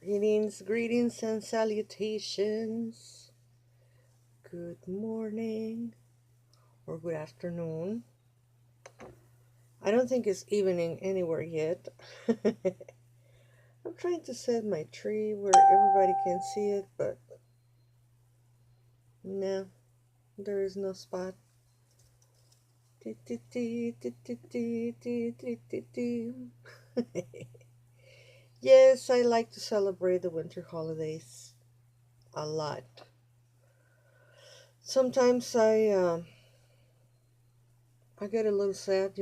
Greetings, and salutations. Good morning or good afternoon. I don't think it's evening anywhere yet. I'm trying to set my tree where everybody can see it, but no, there is no spot. Yes, I like to celebrate the winter holidays a lot. Sometimes I get a little sad.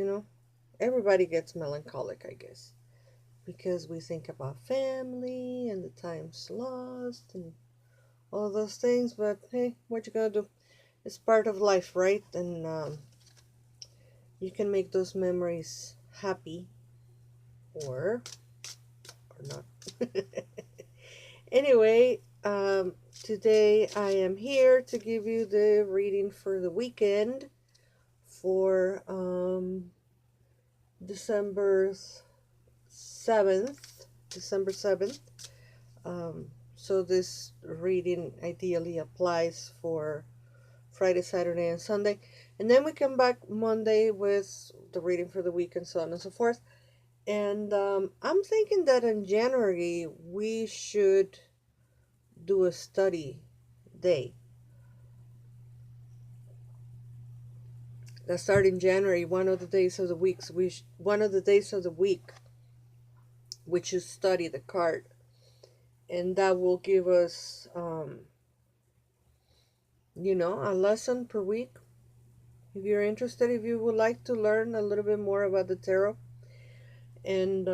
Everybody gets melancholic, I guess, because we think about family and the times lost and all those things. But hey, what you gonna do? It's part of life, right? And you can make those memories happy or not. Anyway, today I am here to give you the reading for the weekend for December 7th. December 7th. So this reading ideally applies for Friday, Saturday, and Sunday. And then we come back Monday with the reading for the week and so on and so forth. And I'm thinking that in January we should do a study day. Let's start in January. One of the days of the weeks, one of the days of the week, we should study the card, and that will give us, a lesson per week. If you're interested, if you would like to learn a little bit more about the tarot, and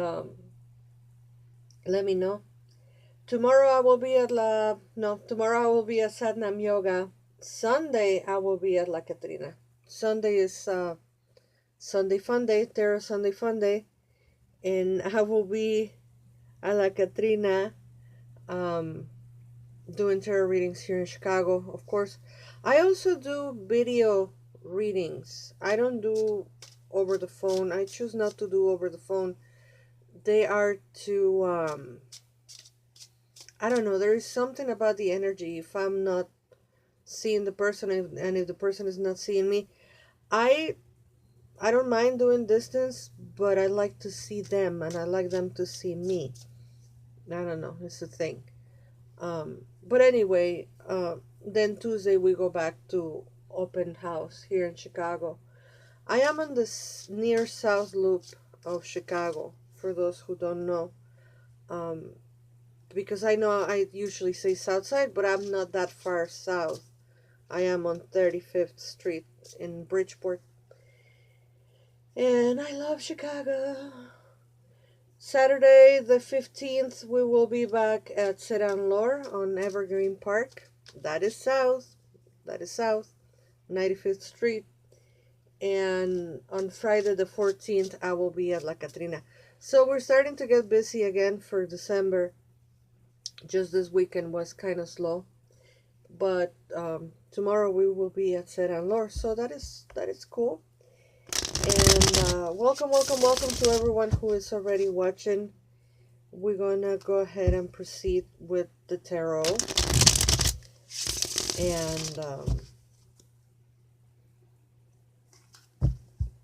let me know. Tomorrow I will be at tomorrow I will be at Satnam Yoga. Sunday I will be at La Catrina. Sunday is Sunday Fun Day, Tarot Sunday Fun Day, and I will be at La Catrina um, doing tarot readings here in Chicago. Of course, I also do video readings. I don't do over the phone. I choose not to do over the phone. They are too, I don't know, there is something about the energy. If I'm not seeing the person and if the person is not seeing me, I I don't mind doing distance, but I like to see them and I like them to see me. I don't know, it's a thing. But anyway, then Tuesday we go back to open house here in Chicago. I am on the near South Loop of Chicago, for those who don't know. Um, because I know I usually say South Side, but I'm not that far south. I am on 35th Street in Bridgeport. And I love Chicago. Saturday the 15th, we will be back at Sedan Lore on Evergreen Park. That is south. That is south. 95th Street. And on Friday the 14th, I will be at La Catrina. So we're starting to get busy again for December. Just this weekend was kind of slow. But tomorrow we will be at Sedan Lore. So that is cool. And welcome to everyone who is already watching. We're gonna go ahead and proceed with the tarot. And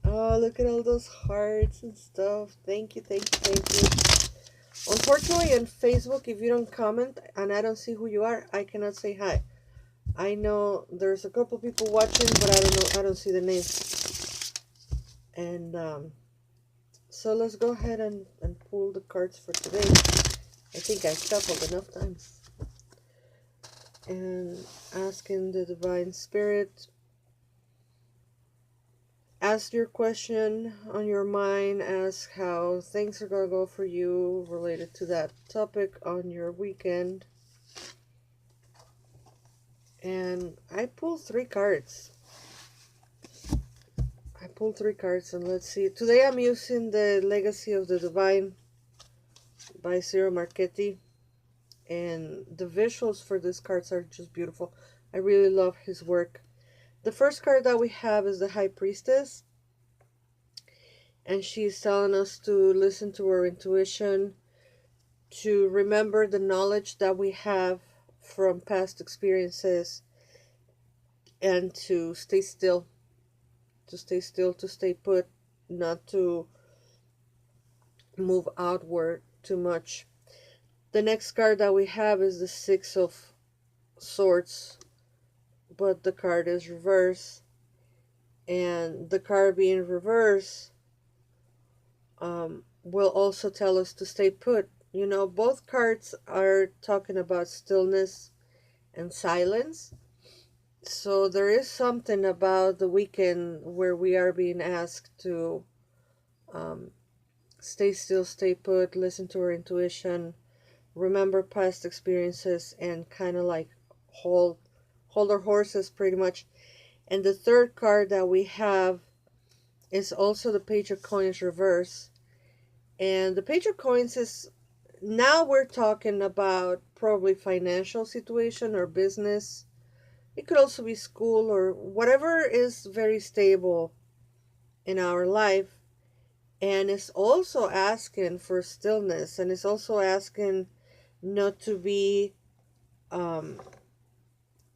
oh, look at all those hearts and stuff. Thank you, thank you, thank you. Unfortunately, on Facebook, if you don't comment and I don't see who you are, I cannot say hi. I know there's a couple people watching, but I don't see the names. And so let's go ahead and pull the cards for today. I think I shuffled enough times. And asking the Divine Spirit, ask your question on your mind, ask how things are going to go for you related to that topic on your weekend. And I pulled 3 cards. And let's see. Today I'm using the Legacy of the Divine by Ciro Marchetti. And the visuals for these cards are just beautiful. I really love his work. The first card that we have is the High Priestess. And she's telling us to listen to our intuition, to remember the knowledge that we have from past experiences, and to stay put, not to move outward too much. The next card that we have is the Six of Swords, but the card is reversed. And the card being reversed will also tell us to stay put. You know, both cards are talking about stillness and silence. So there is something about the weekend where we are being asked to um, stay still, stay put, listen to our intuition, remember past experiences, and kind of like hold hold our horses pretty much. And the third card that we have is also the Page of Coins reverse. And the Page of Coins is, now we're talking about probably financial situation or business. It could also be school or whatever is very stable in our life. And it's also asking for stillness, and it's also asking not to be um,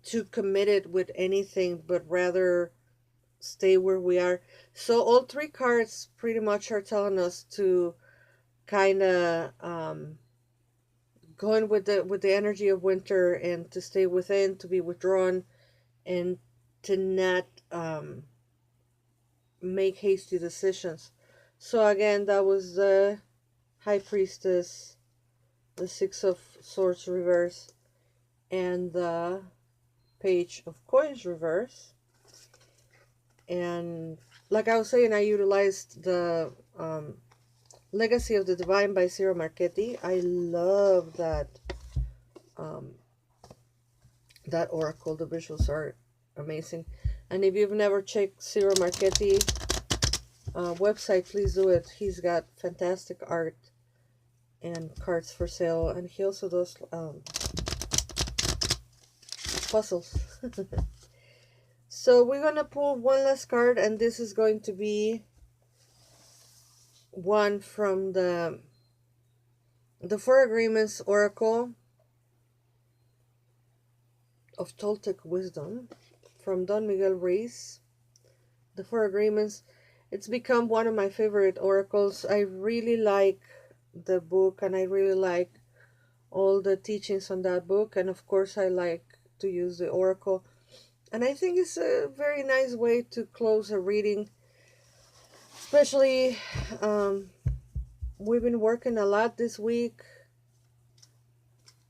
too committed with anything, but rather stay where we are. So all three cards pretty much are telling us to kind of going with the energy of winter, and to stay within, to be withdrawn, and to not make hasty decisions. So again, that was the High Priestess, the Six of Swords reverse, and the Page of Coins reverse. And like I was saying, I utilized the Legacy of the Divine by Ciro Marchetti. I love um, that oracle. The visuals are amazing. And if you've never checked Ciro Marchetti website, please do it. He's got fantastic art and cards for sale, and he also does puzzles. So we're gonna pull one last card, and this is going to be one from the Four Agreements Oracle of Toltec Wisdom from Don Miguel Ruiz. The Four Agreements. It's become one of my favorite oracles. I really like the book, and I really like all the teachings on that book, and of course I like to use the oracle. And I think it's a very nice way to close a reading, especially we've been working a lot this week.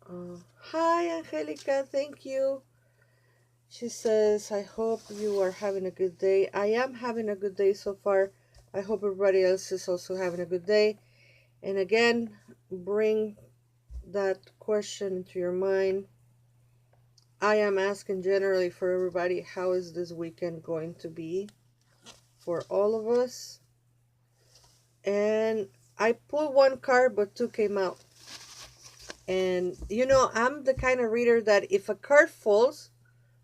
Hi Angelica, thank you. She says, I hope you are having a good day. I am having a good day so far. I hope everybody else is also having a good day. And again, bring that question into your mind. I am asking generally for everybody, how is this weekend going to be for all of us? And I pulled one card, but two came out. And you know, I'm the kind of reader that if a card falls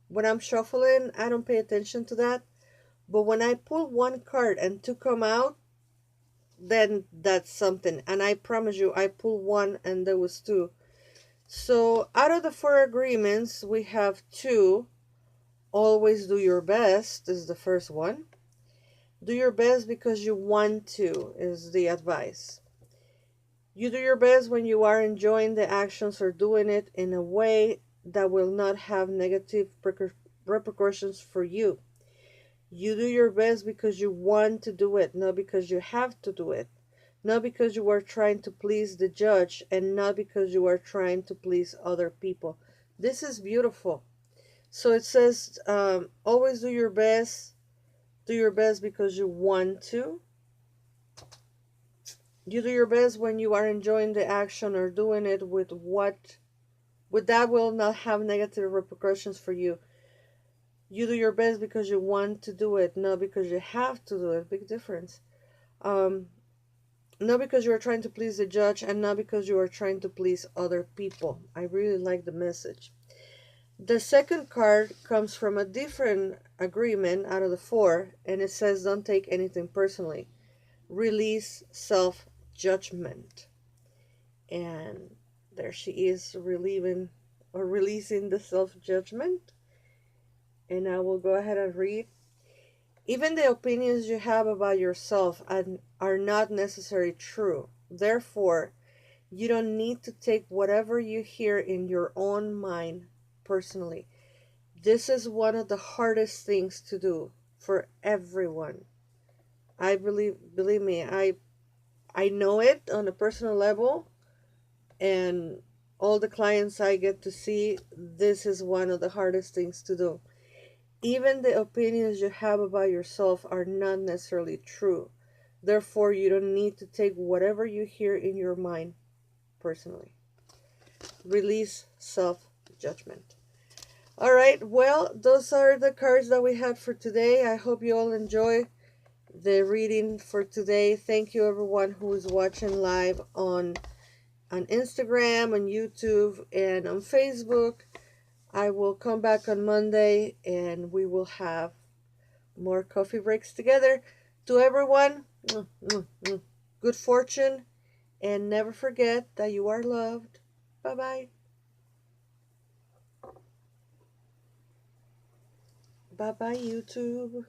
when I'm shuffling, I don't pay attention to that. But when I pull one card and two come out, then that's something. And I promise you, I pulled one and there was two. So out of the Four Agreements, we have two. Always do your best is the first one. Do your best because you want to is the advice. You do your best when you are enjoying the actions or doing it in a way that will not have negative repercussions for you. You do your best because you want to do it, not because you have to do it. Not because you are trying to please the judge, and not because you are trying to please other people. This is beautiful. So it says, always do your best. Do your best because you want to. You do your best when you are enjoying the action or doing it with that will not have negative repercussions for you. You do your best because you want to do it, not because you have to do it. Big difference. Not because you are trying to please the judge, and not because you are trying to please other people. I really like the message. The second card comes from a different agreement out of the four, and it says, don't take anything personally. Release self-judgment. And there she is relieving or releasing the self-judgment. And I will go ahead and read. Even the opinions you have about yourself are not necessarily true. Therefore, you don't need to take whatever you hear in your own mind personally. This is one of the hardest things to do for everyone. I believe me, I know it on a personal level, and all the clients I get to see, this is one of the hardest things to do. Even the opinions you have about yourself are not necessarily true. Therefore, you don't need to take whatever you hear in your mind personally. Release self judgment. All right, well, those are the cards that we had for today. I hope you all enjoy the reading for today. Thank you, everyone who is watching live on Instagram, on YouTube, and on Facebook. I will come back on Monday and we will have more coffee breaks together. To everyone, good fortune, and never forget that you are loved. Bye bye. Bye bye, YouTube.